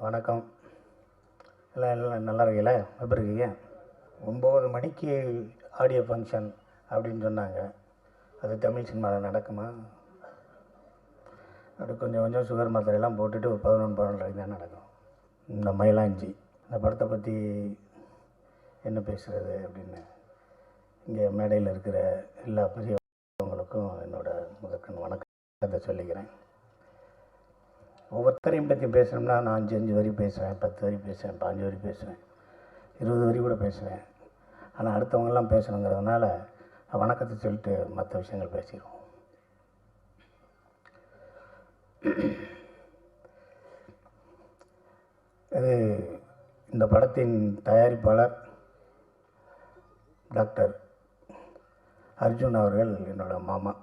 வணக்கம். எல்லாம் நல்லா இருக்கீங்களா? எப்படி இருக்கீங்க? 9 மணிக்கு ஆடியோ ஃபங்க்ஷன் அப்படின்னு சொன்னாங்க. அது தமிழ் சினிமாவில் நடக்குமா? அப்படி கொஞ்சம் கொஞ்சம் சுகர் மாத்திரையெல்லாம் போட்டுட்டு ஒரு 11 தான் நடக்கும். இந்த மயிலாஞ்சி இந்த படத்தை பற்றி என்ன பேசுகிறது அப்படின்னு இங்கே மேடையில் இருக்கிற எல்லா பெரியவங்களுக்கும் என்னோடய முதற்கண் வணக்கத்தை சொல்லிக்கிறேன். ஒவ்வொருத்தரையும் பற்றி பேசணும்னா நான் 5 வரி பேசுவேன், 10 வரி பேசுவேன், 15 வரி பேசுவேன், 20 வரி கூட பேசுவேன். ஆனால் அடுத்தவங்கெல்லாம் பேசணுங்கிறதுனால வணக்கத்தை சொல்லிட்டு மற்ற விஷயங்கள் பேசிடுவோம். இது இந்த படத்தின் தயாரிப்பாளர் டாக்டர் அர்ஜுன் அவர்கள் என்னோட மாமா.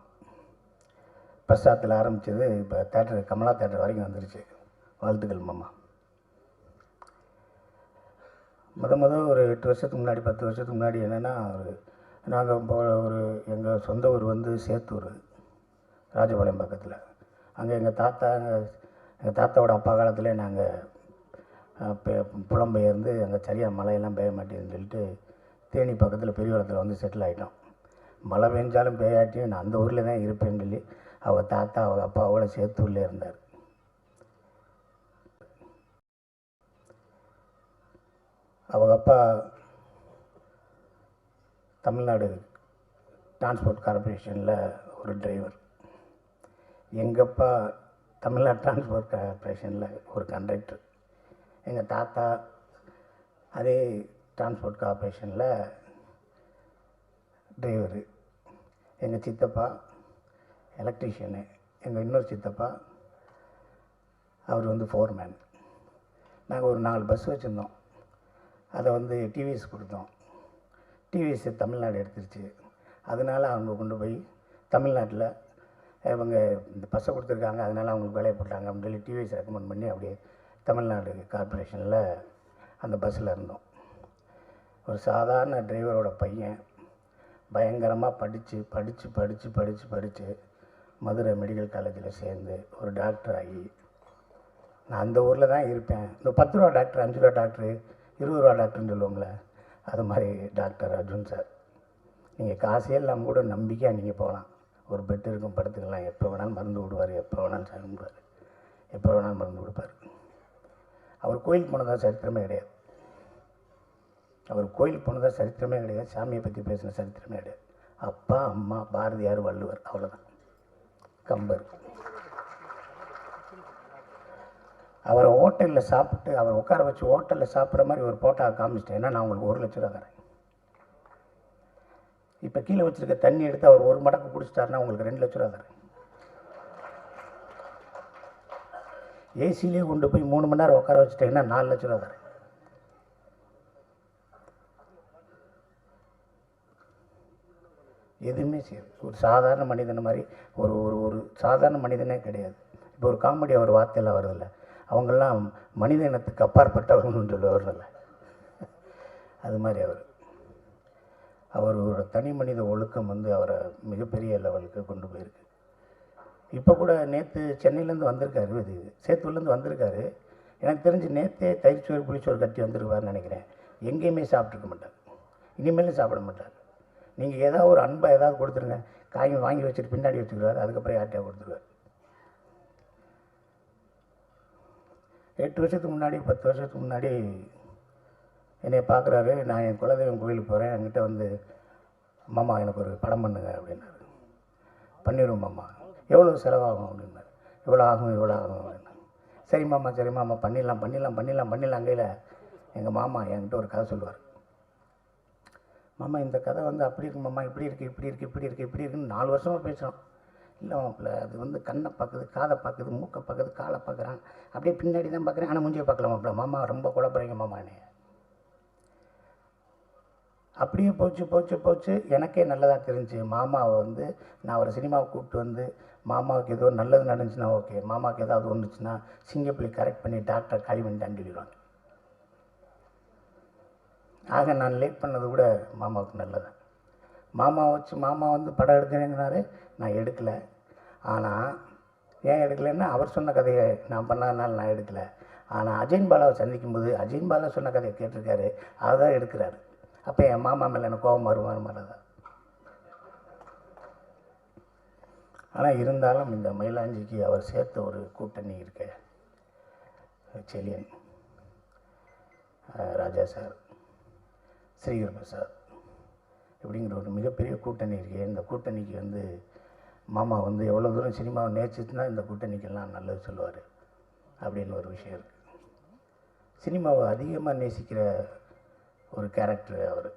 பிரசாத்தில் ஆரம்பித்தது இப்போ தேட்டர் கமலா தேட்டர் வரைக்கும் வந்துருச்சு. வாழ்த்துக்கள் மாமா. ஒரு 8 வருஷத்துக்கு முன்னாடி 10 வருஷத்துக்கு முன்னாடி என்னென்னா, நாங்கள் ஒரு எங்கள் சொந்த ஊர் வந்து சேத்தூர், ராஜபாளையம் பக்கத்தில். அங்கே எங்கள் தாத்தாவோட அப்பா காலத்திலே நாங்கள் புலம்பெயர்ந்து அங்கே சரியாக மழையெல்லாம் பெய்ய மாட்டேங்குதுன்னு சொல்லிட்டு தேனி பக்கத்தில் பெரியவளத்தில் வந்து செட்டில் ஆகிட்டோம். மழை பெஞ்சாலும் பெய்யாட்டியும் நான் அந்த ஊரில் தான் இருப்பேன்னு சொல்லி அவங்க தாத்தா அவங்க அப்பாவோட சேத்தூர்லேயே இருந்தார். அவங்க அப்பா தமிழ்நாடு டிரான்ஸ்போர்ட் கார்பரேஷனில் ஒரு டிரைவர். எங்கள் அப்பா தமிழ்நாடு டிரான்ஸ்போர்ட் கார்பரேஷனில் ஒரு கண்டக்டர். எங்கள் தாத்தா அதே டிரான்ஸ்போர்ட் கார்பரேஷனில் டிரைவரு. எங்கள் சித்தப்பா எலக்ட்ரீஷியனு. எங்கள் இன்னொரு சித்தப்பா அவர் வந்து ஃபோர்மேன். நாங்கள் ஒரு 4 பஸ் வச்சுருந்தோம். அதை வந்து டிவிஎஸ் கொடுத்தோம். டிவிஎஸ் தமிழ்நாடு எடுத்துருச்சு. அதனால் அவங்க கொண்டு போய் தமிழ்நாட்டில் இவங்க இந்த பஸ்ஸை கொடுத்துருக்காங்க, அதனால் அவங்களுக்கு வேலையை போட்டாங்க அப்படின்னு சொல்லி டிவிஎஸ் ரெக்கமெண்ட் பண்ணி அப்படியே தமிழ்நாடு கார்பரேஷனில் அந்த பஸ்ஸில் இருந்தோம். ஒரு சாதாரண டிரைவரோட பையன் பயங்கரமாக படித்து மதுரை மெடிக்கல் காலேஜில் சேர்ந்து ஒரு டாக்டர் ஆகி நான் அந்த ஊரில் தான் இருப்பேன். இந்த 10 ரூபா டாக்டர், 5 ரூபா டாக்டரு, 20 ரூபா டாக்டர்னு சொல்லுவோம்ல, அது மாதிரி டாக்டர் அர்ஜுன் சார். நீங்கள் காசே இல்லாமல் கூட நம்பிக்கையாக நீங்கள் போகலாம். ஒரு பெட் இருக்கும், படுத்துக்கலாம். எப்போ வேணாலும் மருந்து விடுவார், எப்போ வேணாலும் சாப்பிடுவார், எப்போ வேணாலும் மருந்து கொடுப்பார். அவர் கோயிலுக்கு போனதா சரித்திரமே கிடையாது. சாமியை பற்றி பேசின சரித்திரமே கிடையாது. அப்பா அம்மா பாரதியார் வள்ளுவர், அவ்வளோதான். கம்பர். அவரை ஹோட்டலில் சாப்பிட்டு அவர் உட்கார வச்சு ஹோட்டலில் சாப்பிட்ற மாதிரி ஒரு போட்டோவை காமிச்சிட்டேன்னா நான் உங்களுக்கு 1 லட்ச ரூபா தரேன். இப்போ கீழே வச்சுருக்க தண்ணி எடுத்து அவர் 1 மடக்கு குடிச்சிட்டாருன்னா உங்களுக்கு 2 லட்ச ரூபா தரேன். ஏசிலேயே கொண்டு போய் 3 மணி நேரம் உட்கார வச்சுட்டேன்னா 4 லட்ச ரூபா தரேன். எதுவுமே செய்யாது. ஒரு சாதாரண மனிதனை மாதிரி ஒரு ஒரு ஒரு சாதாரண மனிதனே கிடையாது. இப்போ ஒரு காமெடி அவர் வார்த்தையில் வருதில்ல, அவங்கெல்லாம் மனித இனத்துக்கு அப்பாற்பட்டவர்கள்னு சொல்லுவார்ல, அது மாதிரி அவரோட தனி மனித ஒழுக்கம் வந்து அவரை மிகப்பெரிய லெவலுக்கு கொண்டு போயிருக்கு. இப்போ கூட நேற்று சென்னையிலேருந்து வந்திருக்காரு, இது சேத்தூர்லேருந்து வந்திருக்காரு. எனக்கு தெரிஞ்சு நேற்றே தயிர்ச்சோறு புளிச்சோறு கட்டி வந்திருப்பாருன்னு நினைக்கிறேன். எங்கேயுமே சாப்பிட்ருக்க மாட்டார், இனிமேலும் சாப்பிட மாட்டார். நீங்கள் ஏதாவது ஒரு அன்பாக ஏதாவது கொடுத்துருங்க, காய் வாங்கி வச்சுட்டு பின்னாடி வச்சுக்கிறார், அதுக்கப்புறம் யார்கிட்டயா கொடுத்துருவார். 8 வருஷத்துக்கு முன்னாடி 10 வருஷத்துக்கு முன்னாடி என்னை பார்க்குறாரு. நான் என் குலதெய்வம் கோயிலுக்கு போகிறேன். என்கிட்ட வந்து மாமா எனக்கு ஒரு படம் பண்ணுங்க அப்படின்னாரு. பண்ணிடுவோம் மாமா. எவ்வளோ செலவாகும் அப்படின்னாரு. இவ்வளோ ஆகும் அப்படின்னா சரி மாமா பண்ணிடலாம். கையில் எங்கள் மாமா என்கிட்ட ஒரு கதை சொல்லுவார். மாமா இந்த கதை வந்து அப்படி இருக்கு மாமா, இப்படி இருக்குன்னு 4 வருஷமாக பேசுகிறோம். இல்லை மாப்பிள்ள, அது வந்து கண்ணை பார்க்குது, காதை பார்க்குது, மூக்கை பார்க்குது, காலை பார்க்குறான், அப்படியே பின்னாடி தான் பார்க்குறேன், ஆனால் மூஞ்சியை பார்க்கல மாப்பிள்ள. மாமா ரொம்ப குழப்பறீங்க மாமானே. அப்படியே போச்சு. எனக்கே நல்லதாக தெரிஞ்சு மாமாவை வந்து நான் ஒரு சினிமாவை கூப்பிட்டு வந்து மாமாவுக்கு ஏதோ நல்லது நடந்துச்சுன்னா ஓகே, மாமாவுக்கு ஏதாவது ஒன்றுச்சுன்னா சிங்கப்பள்ளி கரெக்ட் பண்ணி டாக்டர் காலி பண்ணிட்டான்னு சொல்லிடுவாங்க. ஆக நான் லேட் பண்ணது கூட மாமாவுக்கு நல்லது. மாமா வந்து படம் எடுக்கிறேங்கிறாரு, நான் எடுக்கலை. ஆனால் ஏன் எடுக்கலைன்னா அவர் சொன்ன கதையை நான் பண்ணாதனால நான் எடுக்கலை. ஆனால் அஜயன் பாலாவை சந்திக்கும்போது அஜயன் பாலா சொன்ன கதையை கேட்டிருக்காரு, அதை தான் எடுக்கிறாரு. அப்போ என் மாமா மேலே எனக்கு கோபம் வருமானமானதா. ஆனால் இருந்தாலும் இந்த மயிலாஞ்சிக்கு அவர் சேர்த்த ஒரு கூட்டணி இருக்க, செலியன், ராஜா சார், ஸ்ரீகர் பிரசாத் இப்படிங்கிற ஒரு மிகப்பெரிய கூட்டணி இருக்குது. இந்த கூட்டணிக்கு வந்து மாமா வந்து எவ்வளோ தூரம் சினிமாவை நேசிச்சுன்னா இந்த கூட்டணிக்கெல்லாம் நல்லது சொல்லுவார் அப்படின்னு ஒரு விஷயம் இருக்குது. சினிமாவை அதிகமாக நேசிக்கிற ஒரு கேரக்டர் அவர்,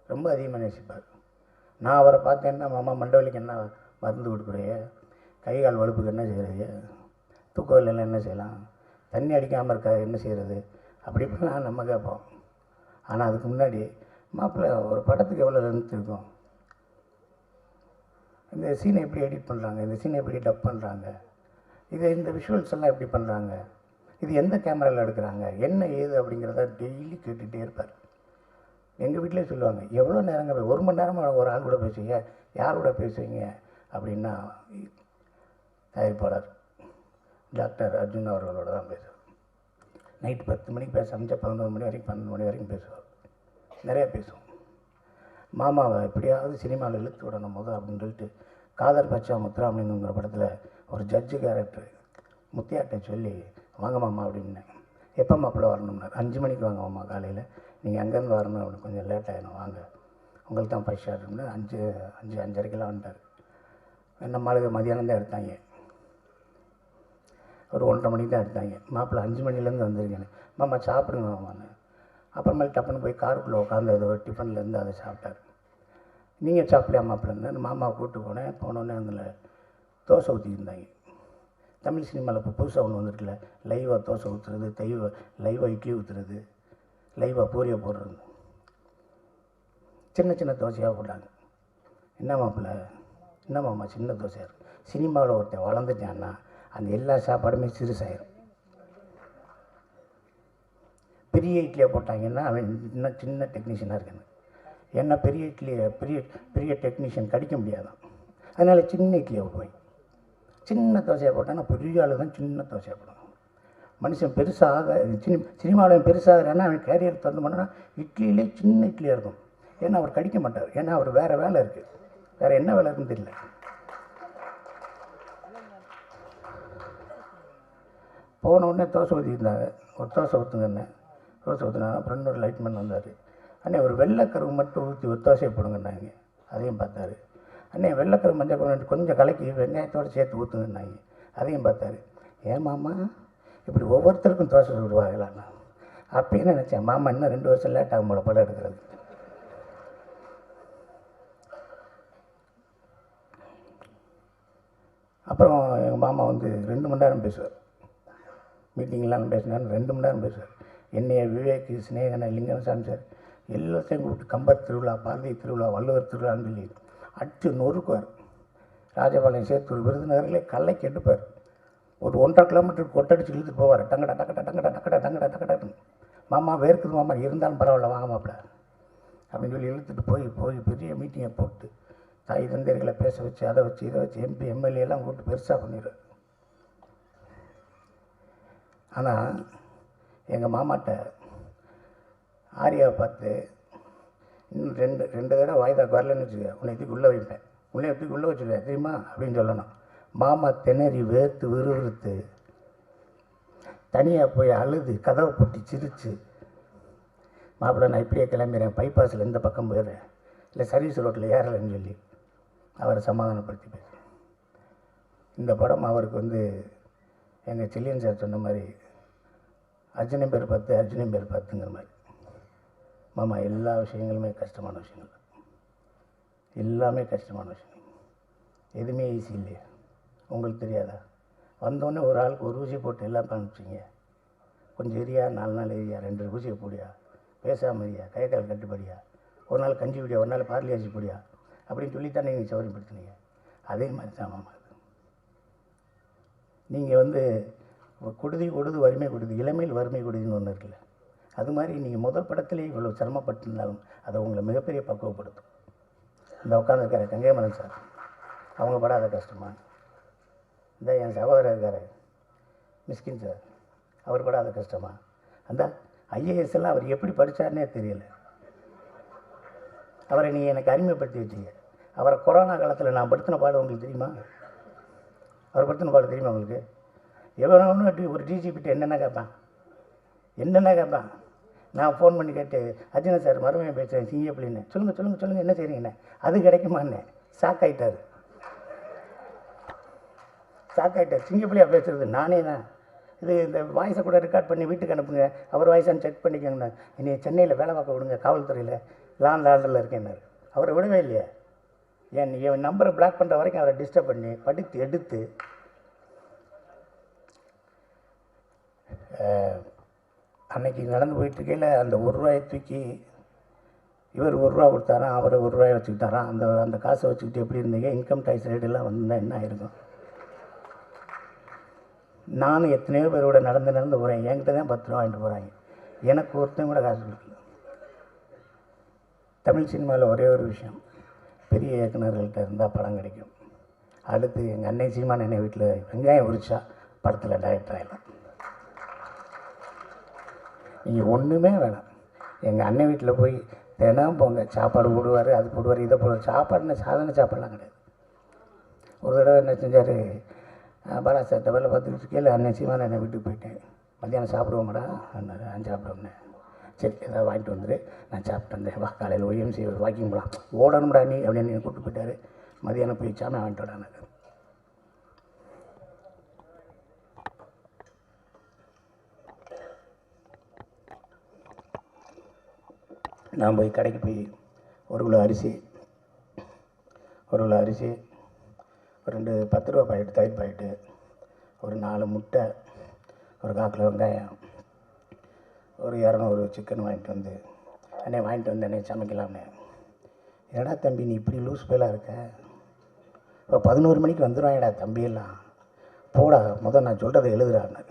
ரொம்ப அதிகமாக நேசிப்பார். நான் அவரை பார்த்தேன்னா, மாமா மண்டவலிக்கு என்ன மருந்து கொடுக்குறைய, கை கால் வலுப்புக்கு என்ன செய்கிறது, தூக்க இல்லைன்னா என்ன செய்யலாம், தண்ணி அடிக்காமல் இருக்க என்ன செய்கிறது, அப்படி இப்படிலாம் நம்ம கேட்போம். ஆனால் அதுக்கு முன்னாடி மாப்பிள்ளை ஒரு படத்துக்கு எவ்வளோ லென்த் இருக்கும், இந்த சீனை எப்படி எடிட் பண்ணுறாங்க, இந்த சீனை எப்படி டப் பண்ணுறாங்க, இந்த விஷுவல்ஸ் எல்லாம் எப்படி பண்ணுறாங்க, இது எந்த கேமராவில் எடுக்கிறாங்க, என்ன ஏது அப்படிங்கிறத டெய்லி கேட்டுகிட்டே இருப்பார். எங்கள் வீட்டிலே சொல்லுவாங்க, எவ்வளோ நேரங்க 1 மணி நேரமாக ஒரு ஆள் கூட பேசுவீங்க, யார் கூட பேசுவீங்க அப்படின்னா, தயாரிப்பாளர் டாக்டர் அர்ஜுன் அவர்களோட தான் பேசுவார். நைட்டு 10 மணிக்கு பேச ஆரம்பித்தா 11 மணி வரைக்கும் 12 மணி வரைக்கும் பேசுவார். நிறையா பேசுவோம். மாமாவை எப்படியாவது சினிமாவில் இழுத்து விடணும் போது அப்படின்னு சொல்லிட்டு காதல் பச்சா முத்துராமலிங்கங்கிற படத்தில் ஒரு ஜட்ஜு கேரக்டர் முத்தியாட்டை சொல்லி, வாங்க மாமா அப்படின்னேன். எப்போ மாப்பிள்ள வரணும்னார். 5 மணிக்கு வாங்க மாமா காலையில், நீங்கள் அங்கேருந்து வரணும், அப்படி கொஞ்சம் லேட் ஆகிடும், வாங்க உங்களுக்கு தான் ஃபர்ஸ்ட் ஷாட் இருக்குன்னு 5:30 வந்துட்டார். நம்ம ஆளுங்க மதியானம் தான் எடுத்தாங்க, ஒரு 1:30 மணிக்கு தான் எடுத்தாங்க. மாப்பிள்ளை 5 மணிலேருந்து வந்துருக்கேன்னு, மாமா சாப்பிடுங்க மாமான்னு. அப்புறமேல் டப்புன்னு போய் காருக்குள்ளே உட்காந்து அது ஒரு டிஃபன்லேருந்து அதை சாப்பிட்டார். நீங்கள் சாப்பிடலையா மாப்பிள்ளன்னு மாமாவை கூப்பிட்டு போனேன். போனோடனே அதில் தோசை ஊற்றிருந்தாங்க. தமிழ் சினிமாவில் இப்போ புதுசாக ஒன்று வந்துருக்குல்ல, லைவாக தோசை ஊற்றுறது, லைவாக இட்லி ஊற்றுறது, லைவாக பூரியை போடுறது. சின்ன சின்ன தோசையாக போட்டாங்க. என்ன மாப்பிள்ளை, என்ன மாமா சின்ன தோசையாக இருக்குது, சினிமாவில் ஒருத்தன் வளர்ந்துட்டான்னா அந்த எல்லா சாப்பாடுமே சிறுசாயிரும். பெரிய இட்லியை போட்டாங்கன்னா அவன் இன்னும் சின்ன டெக்னீஷியனாக இருக்கணும். ஏன்னா பெரிய இட்லியை பெரிய டெக்னீஷியன் கடிக்க முடியாதான். அதனால் சின்ன இட்லியை போய் சின்ன தோசையை போட்டான்னா பெரிய ஆள் தான் சின்ன தோசையை போடணும். மனுஷன் பெருசாக சினிமாவில் பெருசாகிறேன்னா அவன் கேரியர் திறந்து பண்ணால் இட்லியிலே சின்ன இட்லியாக இருக்கும். ஏன்னா அவர் கடிக்க மாட்டார், ஏன்னா அவர் வேறு வேலை இருக்குது, வேறு என்ன வேலை இருக்குன்னு தெரியல. போன உடனே தோசை ஊற்றிருந்தாங்க. ஒரு தோசை ஊற்றுங்கண்ணே, தோசை ஊற்றுனாங்க. அப்புறம் இன்னொரு லைட்மேன் வந்தார். அண்ணே ஒரு வெள்ளைக்கருவு மட்டும் ஊற்றி ஒரு தோசையை போடுங்கன்னாங்க. அதையும் பார்த்தாரு. அண்ணே வெள்ளைக்கருவு மஞ்சள் கொண்டு கொஞ்சம் கலக்கி வெங்காயத்தோடு சேர்த்து ஊற்றுங்கன்னாங்க. அதையும் பார்த்தாரு. ஏன் மாமா இப்படி ஒவ்வொருத்தருக்கும் தோசை சுடுவாங்களாண்ணா. அப்படின்னு நினச்சேன், மாமா இன்னும் 2 வருஷம் லேட் ஆகும் போல படம் எடுக்கிறது. அப்புறம் எங்கள் மாமா வந்து 2 மணி நேரம் பேசுவார். மீட்டிங்லாம் பேசினார், 2 மணி நேரம் பேசுவார். என்னைய விவேக், ஸ்னேகனை, லிங்கசாமி சார் எல்லாத்தையும் கூப்பிட்டு கம்பர் திருவிழா, பாரதி திருவிழா, வள்ளுவர் திருவிழான்னு சொல்லி அடித்து நொறுக்குவார். ராஜபாளையம் சேத்தூர் விருதுநகரிலே கல்லைக்கு எடுப்பார். ஒரு 1.5 கிலோமீட்டருக்கு கொட்டடிச்சு இழுத்துட்டு போவார். டங்கடா டக்கடா டங்கடா டக்கடா டங்கடா டக்கடான்னு. மாமா வேர்க்குது மாமா, இருந்தாலும் பரவாயில்ல வாங்க மாப்பிள்ள அப்படின்னு சொல்லி இழுத்துட்டு போய் பெரிய மீட்டிங்கை போட்டு தாய் தந்தையர்களை பேச வச்சு அதை வச்சு இதை வச்சு MP MLA எல்லாம் கூப்பிட்டு பெருசாக பண்ணிடுவார். ஆனால் எங்கள் மாமாட்ட ஆரியாவை பார்த்து இன்னும் ரெண்டு தடவை வாய்தாக்கு வரலன்னு வச்சுக்க, உன்னை தூக்கி உள்ளே வைப்பேன், உன்னை தூக்கி உள்ளே வச்சுருவேன் தெரியுமா அப்படின்னு சொல்லணும். மாமா திணறி வேர்த்து விறுவிறுத்து தனியாக போய் அழுது கதவை போட்டி சிரித்து, மாப்பிள்ளை நான் இப்படியே கிளம்பிடுறேன், பைபாஸில் இந்த பக்கம் போயிடுறேன், இல்லை சர்வீஸ் ரோட்டில் ஏறலைன்னு சொல்லி அவரை சமாதானப்படுத்தி பேசுகிறேன். இந்த படம் அவருக்கு வந்து எங்கள் செல்லியன் சார் சொன்ன மாதிரி அர்ஜுனன் பேர் 10 அர்ஜுனன் பேர் 10ங்கிற மாதிரி. மாமா எல்லா விஷயங்களுமே கஷ்டமான விஷயங்கள், எல்லாமே கஷ்டமான விஷயம், எதுவுமே ஈஸி இல்லையா? உங்களுக்கு தெரியாதா? வந்தோடனே ஒரு ஆளுக்கு ஒரு ஊசி போட்டு எல்லாம் காமிச்சிங்க. கொஞ்சம் எரியா, 4 நாள் எரியா, 2 ஊசியை போடியா, பேசாமல் எரியா, கை கால் கட்டுப்படியா, ஒரு நாள் கஞ்சி விடியா, ஒரு நாள் பார்லி அரிசி போடியா அப்படின்னு சொல்லித்தானே நீங்கள் சௌகரியப்படுத்தினீங்க. அதே மாதிரி தான் மாமா இது. நீங்கள் வந்து கொடுதி கொடுது வறுமை கொடுது, இளமையில் வறுமை கொடுதுன்னு ஒன்று இருக்குல்ல, அது மாதிரி நீங்கள் முதல் படத்திலே இவ்வளோ சிரமப்பட்டிருந்தாலும் அதை உங்களை மிகப்பெரிய பக்குவப்படுத்தும். இந்த உட்காந்துருக்காரு கங்கைமரன் சார், அவங்க படாத கஷ்டமா? இந்த என் சகோதரர் இருக்கார் மிஸ்கின் சார், அவர் படாத கஷ்டமா? அந்த ஐஏஎஸ் எல்லாம் அவர் எப்படி படித்தார்னே தெரியல. அவரை நீ எனக்கு அறிமுகப்படுத்தி வச்சீங்க. அவரை கொரோனா காலத்தில் நான் படுத்தின பாடு உங்களுக்கு தெரியுமா? அவர் படுத்தின பாடு தெரியுமா உங்களுக்கு? எவனோ ஒரு டிஜிபிட்ட என்னென்ன கேட்பான். நான் ஃபோன் பண்ணி கேட்டு, அர்ஜுனா சார் மறுமையை பேசுகிறேன் சிங்கப்பள்ளின்னு. சொல்லுங்கள் என்ன செய்கிறீங்கண்ணே? அது கிடைக்குமாண்ணே? ஷாக் ஆகிட்டார். சிங்கப்பள்ளியாக பேசுகிறது நானே தான். இது இந்த வாய்ஸை கூட ரெக்கார்ட் பண்ணி வீட்டுக்கு அனுப்புங்க, அவர் வாய்ஸான்னு செக் பண்ணிக்கோங்கண்ணா. என்னை சென்னையில் வேலை பார்க்க விடுங்க, காவல்துறையில் லாண்ட் ஆர்டரில் இருக்கேன்னாரு. அவரை விடவே இல்லையா? என் நம்பரை பிளாக் பண்ணுற வரைக்கும் அவரை டிஸ்டர்ப் பண்ணி படித்து எடுத்து அன்னைக்கு நடந்து போயிட்டுருக்கையில் அந்த ₹1 தூக்கி இவர் ₹1 கொடுத்தாராம், அவர் ₹1 வச்சுக்கிட்டாராம். அந்த காசை வச்சுக்கிட்டு எப்படி இருந்தீங்க? இன்கம் டேக்ஸ் ரேட்டெல்லாம் வந்தால் என்ன ஆயிருக்கும்? நானும் எத்தனையோ பேரோட நடந்து போகிறேன். என்கிட்ட தான் ₹10 வாங்கிட்டு போகிறாங்க. எனக்கு ஒருத்தன் கூட காசு கொடுக்கல. தமிழ் சினிமாவில் ஒரே ஒரு விஷயம், பெரிய இயக்குநர்கள்ட்ட இருந்தால் படம் கிடைக்கும். அடுத்து எங்கள் அன்னை சீமான் என்னை வீட்டில் வெங்காயம் உரிச்சா படத்தில் டைரக்டர் ஆகிடலாம். நீங்கள் ஒன்றுமே வேணாம். எங்கள் அண்ணன் வீட்டில் போய் தினம் போங்க, சாப்பாடு போடுவார், அது போடுவார், இதை போடுவார். சாப்பாடுன்னு சாதாரண சாப்பாடெலாம் கிடையாது. ஒரு தடவை என்ன செஞ்சார், பாலா சார்ட்ட வேலை பார்த்துக்கிட்டு இருக்கையில் அண்ணன் சீமான் என்னை வீட்டுக்கு போயிட்டேன். மத்தியானம் சாப்பிடுவோம்டா? நான் சாப்பிடுவோம்னே. சரி, ஏதாவது வாங்கிட்டு வந்துடு, நான் சாப்பிட்டு வந்தேன். வா, காலையில் OMC வாக்கிங் போகலாம். ஓடணும்டா நீ அப்படின்னு கூப்பிட்டு போயிட்டார். மதியானம் போய் சாமி வாங்கிட்டு விடானது. நான் போய் கடைக்கு போய் 1 கிலோ அரிசி, 2 ₹10 பாக்கெட்டு தயிர் பாக்கெட்டு, ஒரு 4 முட்டை, ஒரு 1/4 கிலோ வெங்காயம், ஒரு 200 சிக்கன் வாங்கிட்டு வந்து அண்ணே சமைக்கலாம்னே. ஏடா தம்பி நீ இப்படி லூஸ் பேலாக இருக்க? இப்போ 11 மணிக்கு வந்துடுவாங்கடா தம்பியெல்லாம், போடா முதல் நான் சொல்கிறத எழுதுறான்னு.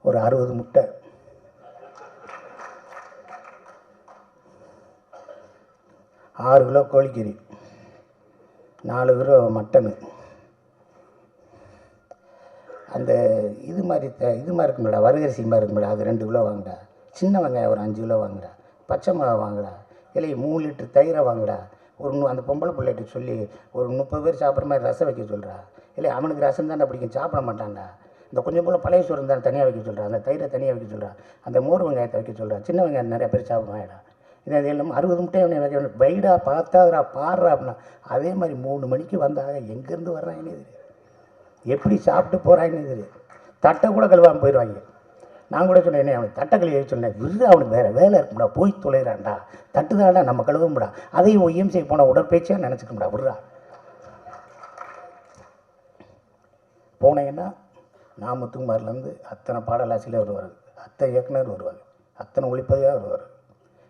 ஒரு 60 முட்டை, 6 கிலோ கோழிக்கறி, 4 கிலோ மட்டனு, அந்த இது மாதிரி இருக்குங்களா, வறுகரிசி மாதிரி இருக்குங்களா, அது 2 கிலோ வாங்குடா. சின்ன வெங்காயம் ஒரு 5 கிலோ வாங்குடா. பச்சை மிளகா வாங்குடா. இல்லை 3 லிட்டர் தயிரை வாங்குடா. அந்த பொம்பளை பிள்ளைகிட்ட சொல்லி ஒரு 30 பேர் சாப்பிட்ற மாதிரி ரசம் வைக்க சொல்கிறா. இல்லை அவனுக்கு ரசம் தானே பிடிக்கும், சாப்பிட மாட்டான்டா. இந்த கொஞ்சம் போல் பழைய சோறு தான் தனியாக வைக்க சொல்கிறா. அந்த தயிரை தனியாக வைக்க சொல்கிறா. அந்த மோர் வெங்காயத்தை வைக்க சொல்கிறா. சின்ன வெங்காயம் நிறைய பேர் சாப்பிடுவாங்கடா. இது எல்லாம் 60 முட்டையை அவனை வைக்க வைடா பார்த்தாதுடா பாடுறா அப்படின்னா. அதே மாதிரி 3 மணிக்கு வந்தாக எங்கேருந்து வர்றாங்கன்னு இது, எப்படி சாப்பிட்டு போகிறாங்கன்னு இது. தட்டை கூட கழுவாமல் போயிடுவாங்க. நான் கூட சொன்னேன், அவனுக்கு தட்டை கழுவி சொன்னேன். விரு அவனுக்கு வேறு வேலை இருக்கும்டா, போய் தொலைகிறான்டா. தட்டு தான்டா நம்ம கழுவும்டா. அதையும் OMC போன உடற்பயிற்சியாக நினச்சிக்கோம்டா. விட்றா போனேன்னா நாமத்துக்குமாரிலேருந்து அத்தனை பாடலாசியில் வருவார், அத்தனை இயக்குனர் வருவார், அத்தனை ஒளிப்பதிவாக வருவார்.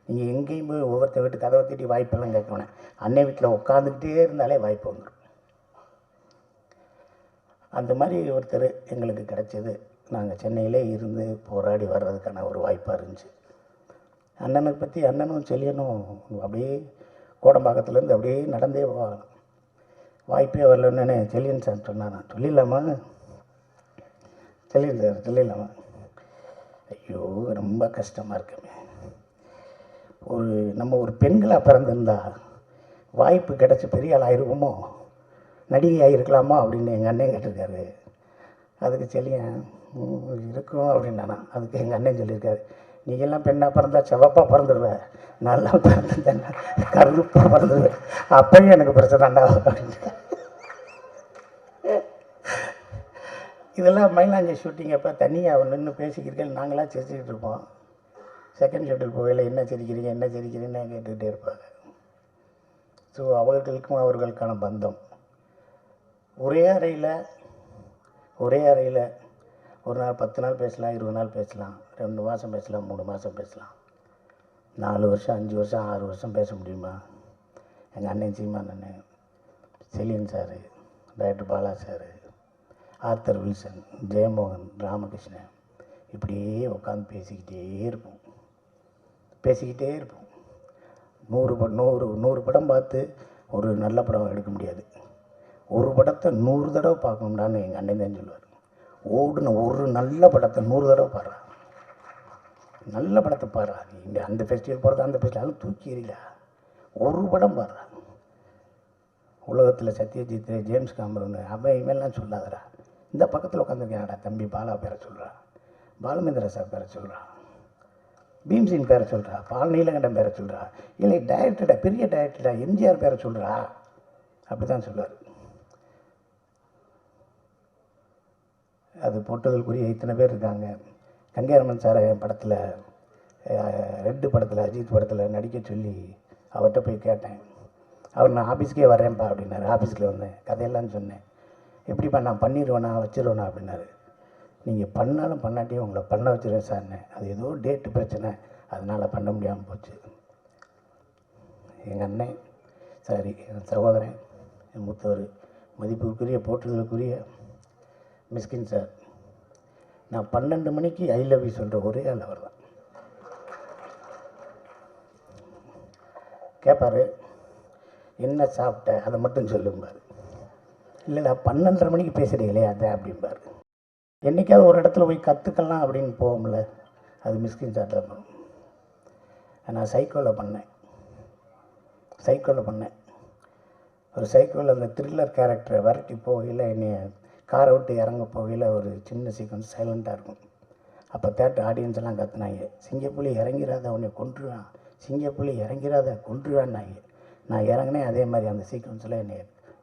நீங்கள் எங்கேயும் போய் ஒவ்வொருத்த வீட்டு கதவை தட்டி வாய்ப்பெல்லாம் கேட்கணும். அன்னை வீட்டில் உட்காந்துக்கிட்டே இருந்தாலே வாய்ப்பு வந்துடும். அந்த மாதிரி ஒருத்தர் எங்களுக்கு கிடைச்சது. நாங்கள் சென்னையிலே இருந்து போராடி வர்றதுக்கான ஒரு வாய்ப்பாக இருந்துச்சு. அண்ணனை பற்றி அண்ணனும் செல்லியனும் அப்படியே கோடம்பாக்கத்துலேருந்து அப்படியே நடந்தே போவாங்க. வாய்ப்பே வரலன்னு செல்லியன் சார் சொன்னான். நான் சொல்லிடலாமா? செல்லியன் சார் சொல்லிடலாமா? ஐயோ ரொம்ப கஷ்டமாக இருக்குமே. நம்ம ஒரு பெண்களாக பிறந்திருந்தா வாய்ப்பு கிடச்சி பெரிய ஆள் ஆகிருக்குமோ, நடிகை ஆகிருக்கலாமா அப்படின்னு எங்கள் அண்ணன் கேட்டிருக்காரு. அதுக்கு செல்லியன் இருக்கும் அப்படின்னானா. அதுக்கு எங்கள் அண்ணன் சொல்லியிருக்காரு, நீங்கள்லாம் பெண்ணாக பிறந்தா செவப்பாக பிறந்துடுவேன், நல்லா பிறந்தேன் கருப்பாக பிறந்துடுவேன், அப்பயும் எனக்கு பிரச்சனைண்டா அப்படின்னு. இதெல்லாம் மயிலாஞ்சி ஷூட்டிங் அப்போ தனியாக நின்று பேசிக்கிறீர்கள். நாங்களாம் சிரிச்சுக்கிட்டு இருப்போம். செகண்ட் ஷூட்டில் போகையில் என்ன சிரிக்கிறீங்கன்னு கேட்டுக்கிட்டே இருப்பாங்க. ஸோ அவர்களுக்கும் அவர்களுக்கான பந்தம். ஒரே அறையில் ஒரு நாள் 10 நாள் பேசலாம், 20 நாள் பேசலாம், 2 மாதம் பேசலாம், 3 மாதம் பேசலாம். 4 வருஷம் 5 வருஷம் 6 வருஷம் பேச முடியுமா? எங்கள் அண்ணன் சீமான் அண்ணன், Chezhiyan sir, director Bala sir, Arthur Wilson, Jeyamohan, Ramakrishnan, இப்படியே உட்காந்து பேசிக்கிட்டே இருப்போம். 100 படம் பார்த்து ஒரு நல்ல படம் எடுக்க முடியாது. ஒரு படத்தை 100 தடவை பார்க்கணும்டான்னு எங்கள் அண்ணன் தான் சொல்லுவார். ஓடுன ஒரு நல்ல படத்தை 100 தடவை பாடுறா. நல்ல படத்தை பாடுறா. இங்கே அந்த ஃபெஸ்டிவல் போகிறது, அந்த ஃபெஸ்டிவல் தூக்கி எறியல. ஒரு படம் பாடுறா. உலகத்தில் சத்யஜித், ஜேம்ஸ் காமரூன், அவன் இவெல்லாம் சொல்லாதடா. இந்த பக்கத்தில் உட்காந்துருக்கேன்டா தம்பி பாலா பேரை சொல்கிறா, பாலுமேந்திர சார் பேரை சொல்கிறா, பீம்சிங் பேரை சொல்கிறா, பால் நீலகண்டன் பேரை சொல்கிறா, இல்லை டைரக்டரா, பெரிய டைரக்டரா எம்ஜிஆர் பேரை சொல்கிறா. அப்படி தான் சொல்லுவார். அது போட்டதற்குரிய இத்தனை பேர் இருக்காங்க. கங்கையரமன் சார் என் படத்தில், ரெட்டு படத்தில், அஜித் படத்தில் நடிக்க சொல்லி அவர்கிட்ட போய் கேட்டேன். அவர் நான் ஆஃபீஸ்க்கே வரேன்ப்பா அப்படின்னாரு. ஆஃபீஸில் வந்தேன், கதையெல்லாம் சொன்னேன். எப்படிப்பா நான் பண்ணிடுவேனா வச்சிருவேனா அப்படின்னாரு. நீங்கள் பண்ணாலும் பண்ணாட்டியும் உங்களை பண்ண வச்சுருவேன் சார்னே. அது ஏதோ டேட்டு பிரச்சனை, அதனால் பண்ண முடியாமல் போச்சு. எங்கள் அண்ணன், சாரி என் சகோதரன், என் மூத்தவர், மதிப்புக்குரிய போற்றுதலுக்குரிய மிஸ்கின் சார், நான் 12 மணிக்கு ஐ லவ் யூ சொல்கிற ஒரே ஆள் அவர் தான். கேட்பார், என்ன சாப்பிட்ட அதை மட்டும் சொல்லும்பார். இல்லைடா 12:30 மணிக்கு பேசுகிறீங்களே அதான் அப்படிம்பார். என்றைக்காவது ஒரு இடத்துல போய் கற்றுக்கலாம் அப்படின்னு போகும்ல, அது மிஸ்கின் சார் தான். நான் சைக்கோவில் பண்ணேன். ஒரு சைக்கோவில் அந்த த்ரில்லர் கேரக்டரை விரட்டி போகையில், என்னை காரை விட்டு இறங்க போகையில் ஒரு சின்ன சீக்வன்ஸ் சைலண்ட்டாக இருக்கும். அப்போ தேட்டர் ஆடியன்ஸ் எல்லாம் கற்றுனாங்க, சிங்கப்புலி இறங்கிறாத உன்னை கொன்றுவான், சிங்கப்புலி இறங்கிறாத கொன்றுவான்னாங்க. நான் இறங்கினேன், அதே மாதிரி அந்த சீக்வன்ஸில் என்னை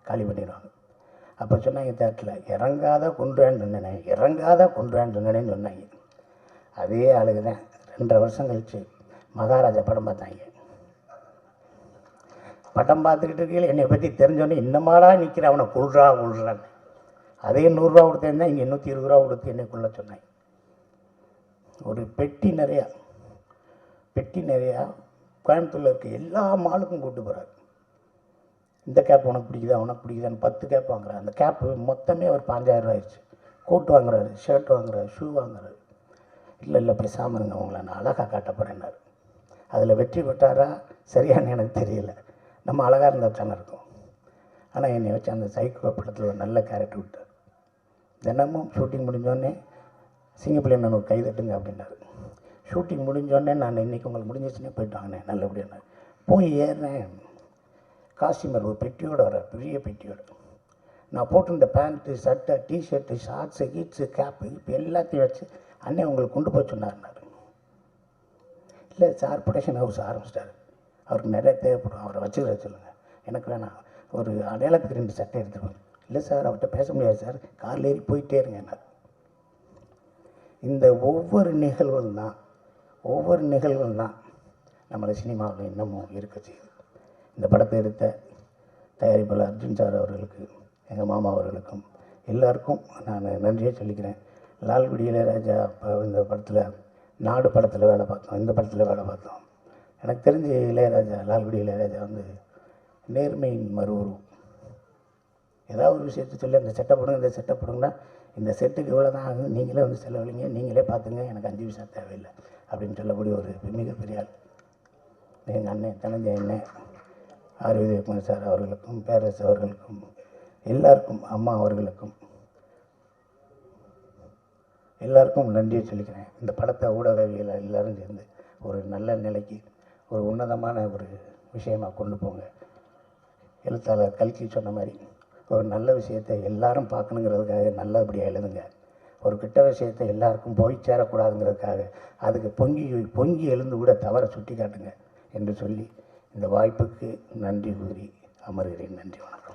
காலி பண்ணிடுவாங்க. அப்போ சொன்னாங்க தேட்டரில், இறங்காத கொன்றுவான்னு சொன்னேன், இறங்காத கொன்றுவான்னு சொன்னேன்னு சொன்னாங்க. அதே ஆளுக்கு தான் 2.5 வருஷம் கழிச்சு மகாராஜா படம் பார்த்தாங்க. படம் பார்த்துக்கிட்டு இருக்கையில் என்னை பற்றி தெரிஞ்சோன்னே, இன்னமாடா நிற்கிற அவனை கொள்றான்னு. அதே 100 ரூபா கொடுத்தேன்னா இங்கே 120 ரூபா கொடுத்து என்னை கொள்ள சொன்னாங்க. ஒரு பெட்டி நிறையா கோயம்புத்தூரில் இருக்க எல்லா மாலுக்கும் கூப்பிட்டு போகிறார். இந்த கேப் உனக்கு பிடிக்குதா, உனக்கு பிடிக்குதான்னு 10 கேப் வாங்குறாரு. அந்த கேப்பு மொத்தமே ஒரு 5000 ரூபா ஆயிடுச்சு. கோட் வாங்குறாரு, ஷர்ட் வாங்குறாரு, ஷூ வாங்குறாரு. இல்லை பேசாமல் இருங்க, உங்களை நான் அழகாக காட்ட போகிறேன்னாரு. அதில் வெற்றி பெற்றாரா சரியானு எனக்கு தெரியல. நம்ம அழகாக இருந்தால் தானே இருக்கும். ஆனால் என்னை வச்சு அந்த சைக்கோ படத்தில் ஒரு நல்ல கேரக்டர் விட்டார். தினமும் ஷூட்டிங் முடிஞ்சோடனே சிங்கப்புலி நான் ஒரு கை தட்டுங்க அப்படின்னாரு. ஷூட்டிங் முடிஞ்சோடனே நான் இன்றைக்கி உங்களுக்கு முடிஞ்சிச்சுன்னே போயிட்டு வாங்கினேன் நல்லபடியான. போய் ஏறினேன், காஸ்டியூமர் ஒரு பெட்டியோடு வர்றார், பெரிய பெட்டியோடு. நான் போட்டிருந்த பேண்ட்டு, சட்டை, டிஷர்ட்டு, ஷார்ட்ஸு, கீட்ஸு, கேப்பு இப்போ எல்லாத்தையும் வச்சு அண்ணன் உங்களுக்கு கொண்டு போய் சொன்னார்னாரு. இல்லை சார் ப்ரொடக்ஷன் ஹவுஸ் ஆரம்பிச்சிட்டாரு, அவருக்கு நிறைய தேவைப்படும், அவரை வச்சுக்கிற சொல்லுங்கள். எனக்கு வேணாம், ஒரு அடையாளத்துக்கு 2 சட்டை எடுத்துருவாங்க. இல்லை சார் அவர்கிட்ட பேச முடியாது சார், காரில் ஏறி போயிட்டே இருங்க என்ன. இந்த ஒவ்வொரு நிகழ்வும் தான் நம்மளை சினிமாவில் இன்னமும் இருக்க செய்யுது. இந்த படத்தை எடுத்த தயாரிப்பாளர் அர்ஜுன் சார் அவர்களுக்கு, எங்கள் மாமா அவர்களுக்கும் எல்லாருக்கும் நான் நன்றியை சொல்லிக்கிறேன். லால்குடி இளையராஜா இந்த படத்தில், நாடு படத்தில் வேலை பார்த்தோம், இந்த படத்தில் வேலை பார்த்தோம். எனக்கு தெரிஞ்ச இளையராஜா, லால்குடி இளையராஜா நேர்மையின் மறுவுருவம். ஏதாவது ஒரு விஷயத்தை சொல்லி அந்த செட்டை போடுங்க, இந்த செட்டை போடுங்கன்னா, இந்த செட்டுக்கு இவ்வளோ தான் ஆகும், நீங்களே செலவழிங்க, நீங்களே பார்த்துங்க, எனக்கு 5 பைசா தேவையில்லை அப்படின்னு சொல்லக்கூடிய ஒரு மிகப்பெரிய ஆள். எங்கள் அண்ணன் தனஞ்சய அண்ணன், ஆர் விஜயகுமார் சார் அவர்களுக்கும், பேரரசு அவர்களுக்கும், எல்லாருக்கும், அம்மா அவர்களுக்கும் எல்லாருக்கும் நன்றியை சொல்லிக்கிறேன். இந்த படத்தை ஊடகவியல் எல்லோரும் சேர்ந்து ஒரு நல்ல நிலைக்கு, ஒரு உன்னதமான ஒரு விஷயமாக கொண்டு போங்க. எழுத்தாளர் கல்கி சொன்ன மாதிரி ஒரு நல்ல விஷயத்தை எல்லாரும் பார்க்கணுங்கிறதுக்காக நல்லபடியாக எழுதுங்க. ஒரு கெட்ட விஷயத்தை எல்லாருக்கும் போய் சேரக்கூடாதுங்கிறதுக்காக அதுக்கு பொங்கி எழுந்து கூட தவற சுட்டி காட்டுங்க என்று சொல்லி இந்த வாய்ப்புக்கு நன்றி கூறி அமர்கிறேன். நன்றி, வணக்கம்.